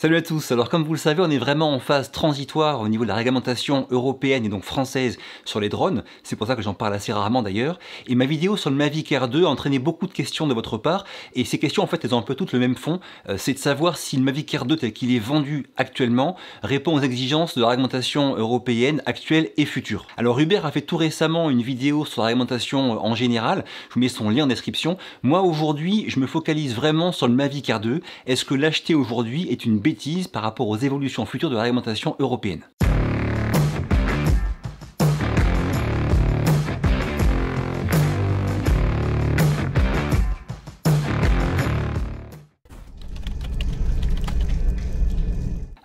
Salut à tous, alors comme vous le savez, on est vraiment en phase transitoire au niveau de la réglementation européenne et donc française sur les drones, c'est pour ça que j'en parle assez rarement d'ailleurs, et ma vidéo sur le Mavic Air 2 a entraîné beaucoup de questions de votre part, et ces questions en fait elles ont un peu toutes le même fond, c'est de savoir si le Mavic Air 2 tel qu'il est vendu actuellement répond aux exigences de la réglementation européenne actuelle et future. Alors Hubert a fait tout récemment une vidéo sur la réglementation en général, je vous mets son lien en description. Moi aujourd'hui je me focalise vraiment sur le Mavic Air 2, est-ce que l'acheter aujourd'hui est une bêtise par rapport aux évolutions futures de la réglementation européenne.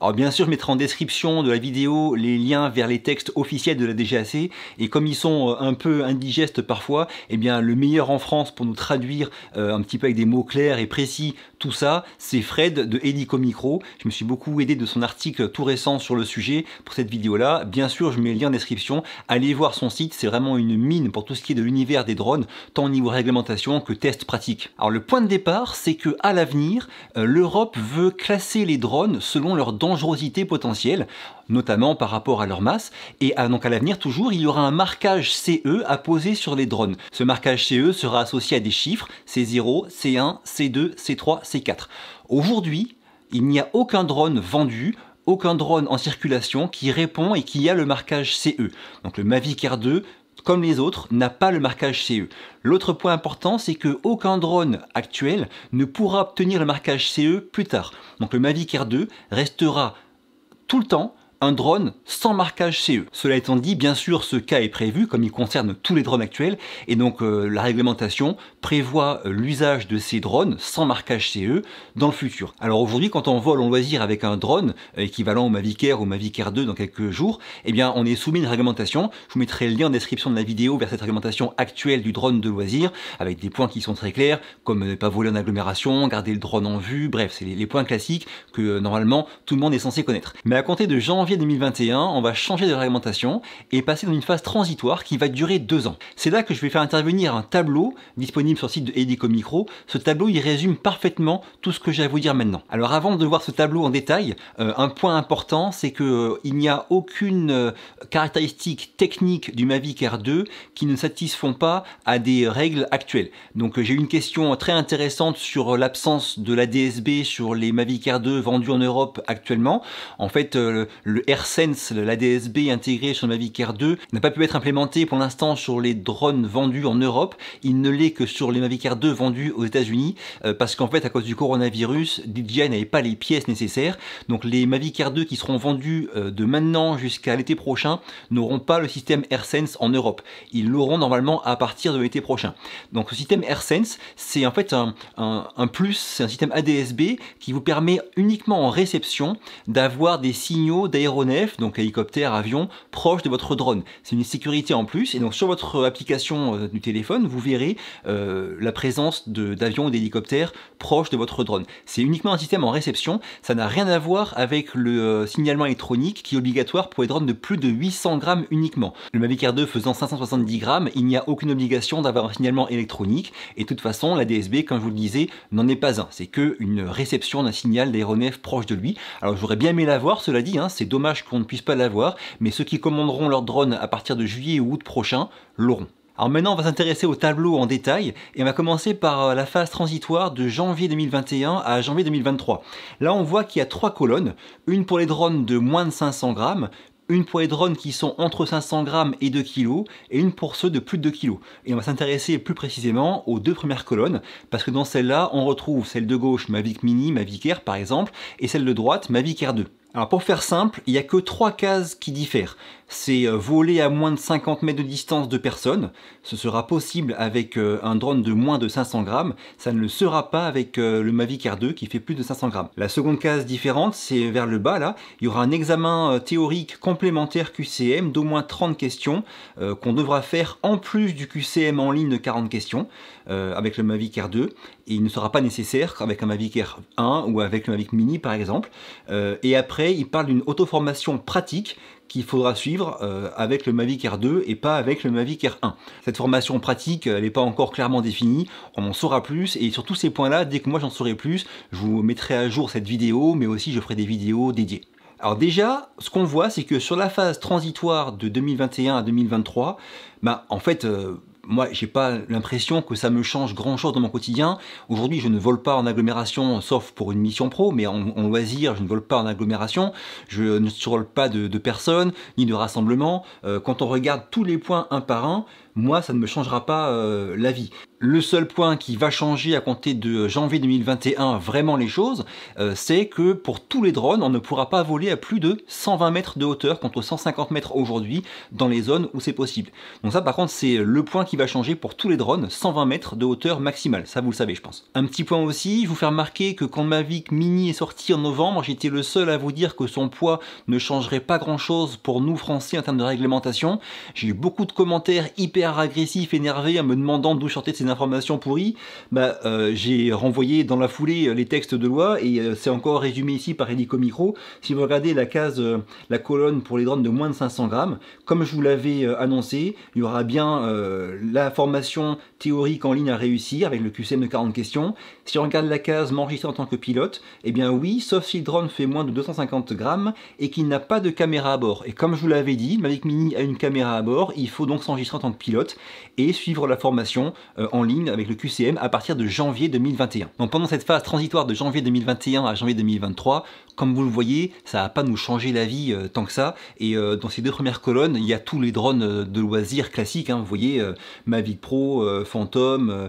Alors bien sûr, je mettrai en description de la vidéo les liens vers les textes officiels de la DGAC, et comme ils sont un peu indigestes parfois, eh bien le meilleur en France pour nous traduire un petit peu avec des mots clairs et précis tout ça, c'est Fred de Helico Micro. Je me suis beaucoup aidé de son article tout récent sur le sujet pour cette vidéo-là. Bien sûr, je mets le lien en description. Allez voir son site, c'est vraiment une mine pour tout ce qui est de l'univers des drones, tant au niveau réglementation que test pratique. Alors le point de départ, c'est que à l'avenir, l'Europe veut classer les drones selon leur dangerosité potentielle, notamment par rapport à leur masse, et donc à l'avenir toujours, il y aura un marquage CE à poser sur les drones. Ce marquage CE sera associé à des chiffres, C0, C1, C2, C3, C4. Aujourd'hui, il n'y a aucun drone vendu, aucun drone en circulation qui répond et qui a le marquage CE. Donc le Mavic Air 2, comme les autres, n'a pas le marquage CE. L'autre point important, c'est qu'aucun drone actuel ne pourra obtenir le marquage CE plus tard. Donc le Mavic Air 2 restera tout le temps un drone sans marquage CE. Cela étant dit, bien sûr, ce cas est prévu, comme il concerne tous les drones actuels, et donc la réglementation prévoit l'usage de ces drones sans marquage CE dans le futur. Alors aujourd'hui, quand on vole en loisir avec un drone, équivalent au Mavic Air ou au Mavic Air 2 dans quelques jours, eh bien on est soumis à une réglementation. Je vous mettrai le lien en description de la vidéo vers cette réglementation actuelle du drone de loisir, avec des points qui sont très clairs, comme ne pas voler en agglomération, garder le drone en vue, bref, c'est les points classiques que normalement tout le monde est censé connaître. Mais à compter de janvier 2021, on va changer de réglementation et passer dans une phase transitoire qui va durer 2 ans. C'est là que je vais faire intervenir un tableau disponible sur le site de Helico Micro. Ce tableau, il résume parfaitement tout ce que j'ai à vous dire maintenant. Alors avant de voir ce tableau en détail, un point important, c'est qu'il n'y a aucune caractéristique technique du Mavic Air 2 qui ne satisfont pas à des règles actuelles. Donc j'ai eu une question très intéressante sur l'absence de la DSB sur les Mavic Air 2 vendus en Europe actuellement. En fait, le AirSense, la DSB intégrée sur le Mavic Air 2, n'a pas pu être implémenté pour l'instant sur les drones vendus en Europe. Il ne l'est que sur les Mavic Air 2 vendus aux États-Unis parce qu'en fait, à cause du coronavirus, DJI n'avait pas les pièces nécessaires. Donc les Mavic Air 2 qui seront vendus de maintenant jusqu'à l'été prochain n'auront pas le système AirSense en Europe. Ils l'auront normalement à partir de l'été prochain. Donc le système AirSense, c'est en fait un plus, c'est un système ADSB qui vous permet uniquement en réception d'avoir des signaux d'aéronefs, donc hélicoptère, avion, proche de votre drone. C'est une sécurité en plus, et donc sur votre application du téléphone, vous verrez la présence d'avions ou d'hélicoptères proche de votre drone. C'est uniquement un système en réception, ça n'a rien à voir avec le signalement électronique qui est obligatoire pour les drones de plus de 800 grammes uniquement. Le Mavic Air 2 faisant 570 grammes, il n'y a aucune obligation d'avoir un signalement électronique, et de toute façon, la DSB, comme je vous le disais, n'en est pas un. C'est qu'une réception d'un signal d'aéronef proche de lui. Alors j'aurais bien aimé l'avoir, cela dit, c'est dommage qu'on ne puisse pas l'avoir, mais ceux qui commanderont leur drone à partir de juillet ou août prochain l'auront. Alors maintenant, on va s'intéresser au tableau en détail, et on va commencer par la phase transitoire de janvier 2021 à janvier 2023. Là, on voit qu'il y a 3 colonnes, une pour les drones de moins de 500 grammes, une pour les drones qui sont entre 500 grammes et 2 kg, et une pour ceux de plus de 2 kg. Et on va s'intéresser plus précisément aux 2 premières colonnes, parce que dans celle-là, on retrouve celle de gauche, Mavic Mini, Mavic Air par exemple, et celle de droite, Mavic Air 2. Alors pour faire simple, il n'y a que 3 cases qui diffèrent. C'est voler à moins de 50 mètres de distance de personne. Ce sera possible avec un drone de moins de 500 grammes. Ça ne le sera pas avec le Mavic Air 2 qui fait plus de 500 grammes. La seconde case différente, c'est vers le bas là. Il y aura un examen théorique complémentaire QCM d'au moins 30 questions qu'on devra faire en plus du QCM en ligne de 40 questions avec le Mavic Air 2. et il ne sera pas nécessaire avec un Mavic Air 1 ou avec le Mavic Mini par exemple. Et après, il parle d'une auto-formation pratique qu'il faudra suivre avec le Mavic Air 2 et pas avec le Mavic Air 1. Cette formation pratique, elle n'est pas encore clairement définie, on en saura plus, et sur tous ces points-là, dès que moi j'en saurai plus, je vous mettrai à jour cette vidéo, mais aussi je ferai des vidéos dédiées. Alors déjà, ce qu'on voit, c'est que sur la phase transitoire de 2021 à 2023, en fait, moi, j'ai pas l'impression que ça me change grand-chose dans mon quotidien. Aujourd'hui, je ne vole pas en agglomération, sauf pour une mission pro, mais en loisir, je ne vole pas en agglomération. Je ne survole pas de personnes, ni de rassemblements. Quand on regarde tous les points un par un, moi, ça ne me changera pas la vie. Le seul point qui va changer à compter de janvier 2021, vraiment les choses, c'est que pour tous les drones, on ne pourra pas voler à plus de 120 mètres de hauteur contre 150 mètres aujourd'hui dans les zones où c'est possible. Donc ça, par contre, c'est le point qui va changer pour tous les drones, 120 mètres de hauteur maximale. Ça, vous le savez, je pense. Un petit point aussi, je vous fais remarquer que quand Mavic Mini est sorti en novembre, j'étais le seul à vous dire que son poids ne changerait pas grand-chose pour nous, Français, en termes de réglementation. J'ai eu beaucoup de commentaires hyper agressifs, énervés, en me demandant d'où sortaient ces informations pourries. J'ai renvoyé dans la foulée les textes de loi et c'est encore résumé ici par Helico Micro. Si vous regardez la case, la colonne pour les drones de moins de 500 grammes, comme je vous l'avais annoncé, il y aura bien la formation théorique en ligne à réussir avec le QCM de 40 questions. Si on regarde la case m'enregistrer en tant que pilote, eh bien oui, sauf si le drone fait moins de 250 grammes et qu'il n'a pas de caméra à bord. Et comme je vous l'avais dit, le Mavic Mini a une caméra à bord, il faut donc s'enregistrer en tant que pilote et suivre la formation en ligne avec le QCM à partir de janvier 2021. Donc pendant cette phase transitoire de janvier 2021 à janvier 2023, comme vous le voyez, ça va pas nous changer la vie tant que ça. Et dans ces deux premières colonnes, il y a tous les drones de loisirs classiques. Vous voyez, Mavic Pro, Phantom,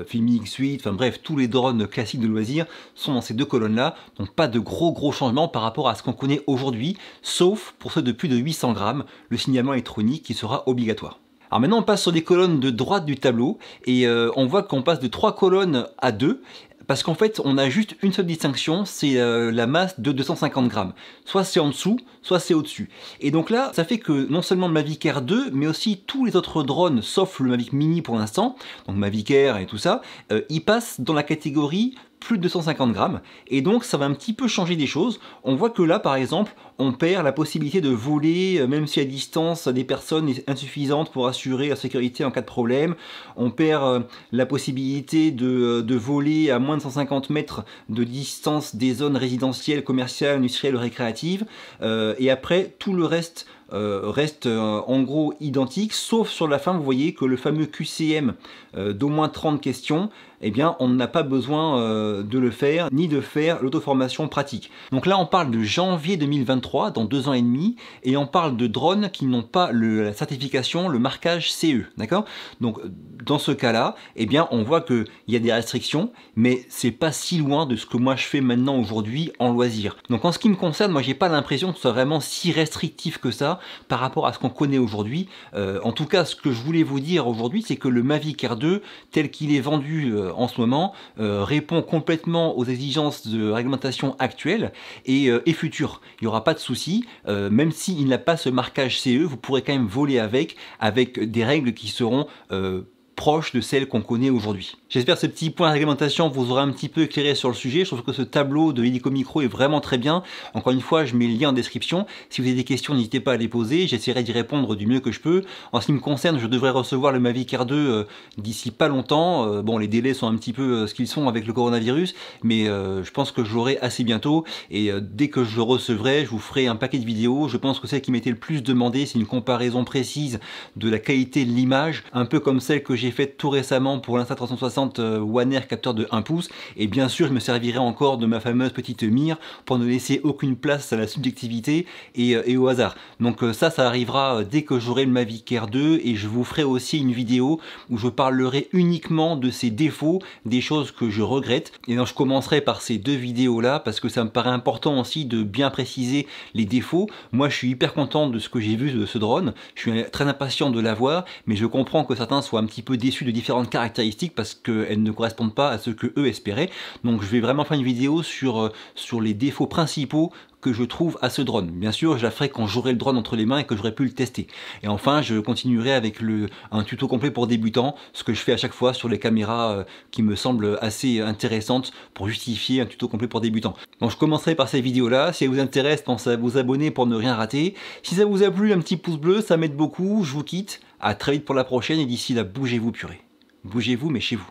Filmi X8, enfin bref, tous les drones classiques de loisirs sont dans ces deux colonnes-là. Donc pas de gros changements par rapport à ce qu'on connaît aujourd'hui, sauf pour ceux de plus de 800 grammes, le signalement électronique qui sera obligatoire. Alors maintenant on passe sur des colonnes de droite du tableau et on voit qu'on passe de 3 colonnes à 2 parce qu'en fait on a juste une seule distinction, c'est la masse de 250 grammes. Soit c'est en dessous, soit c'est au-dessus. Et donc là ça fait que non seulement le Mavic Air 2 mais aussi tous les autres drones sauf le Mavic Mini pour l'instant, donc Mavic Air et tout ça, ils passent dans la catégorie plus de 250 grammes, et donc ça va un petit peu changer des choses. On voit que là par exemple on perd la possibilité de voler même si à distance des personnes est insuffisante pour assurer la sécurité en cas de problème. On perd la possibilité de voler à moins de 150 mètres de distance des zones résidentielles, commerciales, industrielles, récréatives, et après tout le reste reste en gros identique, sauf sur la fin vous voyez que le fameux QCM d'au moins 30 questions, eh bien on n'a pas besoin de le faire, ni de faire l'auto-formation pratique. Donc là on parle de janvier 2023, dans 2 ans et demi, et on parle de drones qui n'ont pas la certification, le marquage CE, d'accord? Donc dans ce cas-là, eh bien on voit qu'il y a des restrictions, mais c'est pas si loin de ce que moi je fais maintenant aujourd'hui en loisir. Donc en ce qui me concerne, moi j'ai pas l'impression que ce soit vraiment si restrictif que ça par rapport à ce qu'on connaît aujourd'hui. En tout cas, ce que je voulais vous dire aujourd'hui, c'est que le Mavic Air 2, tel qu'il est vendu en ce moment, répond complètement aux exigences de réglementation actuelles et futures. Il n'y aura pas de souci, même s'il n'a pas ce marquage CE, vous pourrez quand même voler avec des règles qui seront proche de celle qu'on connaît aujourd'hui. J'espère que ce petit point de réglementation vous aura un petit peu éclairé sur le sujet. Je trouve que ce tableau de Helico Micro est vraiment très bien. Encore une fois, je mets le lien en description. Si vous avez des questions, n'hésitez pas à les poser. J'essaierai d'y répondre du mieux que je peux. En ce qui me concerne, je devrais recevoir le Mavic Air 2 d'ici pas longtemps. Bon, les délais sont un petit peu ce qu'ils sont avec le coronavirus, mais je pense que je l'aurai assez bientôt. Et dès que je le recevrai, je vous ferai un paquet de vidéos. Je pense que celle qui m'était le plus demandée, c'est une comparaison précise de la qualité de l'image, un peu comme celle que j'ai faite tout récemment pour l'Insta360 One Air capteur de 1 pouce, et bien sûr je me servirai encore de ma fameuse petite mire pour ne laisser aucune place à la subjectivité et au hasard. Donc ça arrivera dès que j'aurai le Mavic Air 2, et je vous ferai aussi une vidéo où je parlerai uniquement de ses défauts, des choses que je regrette. Et donc je commencerai par ces 2 vidéos là parce que ça me paraît important aussi de bien préciser les défauts. Moi je suis hyper content de ce que j'ai vu de ce drone, je suis très impatient de l'avoir, mais je comprends que certains soient un petit peu déçus de différentes caractéristiques parce qu'elles ne correspondent pas à ce que eux espéraient. Donc je vais vraiment faire une vidéo sur les défauts principaux que je trouve à ce drone. Bien sûr, je la ferai quand j'aurai le drone entre les mains et que j'aurai pu le tester. Et enfin, je continuerai avec un tuto complet pour débutants, ce que je fais à chaque fois sur les caméras qui me semblent assez intéressantes pour justifier un tuto complet pour débutants. Donc je commencerai par ces vidéos-là. Si elles vous intéressent, pensez à vous abonner pour ne rien rater. Si ça vous a plu, un petit pouce bleu, ça m'aide beaucoup. Je vous quitte. À très vite pour la prochaine et d'ici là, bougez-vous purée. Bougez-vous mais chez vous.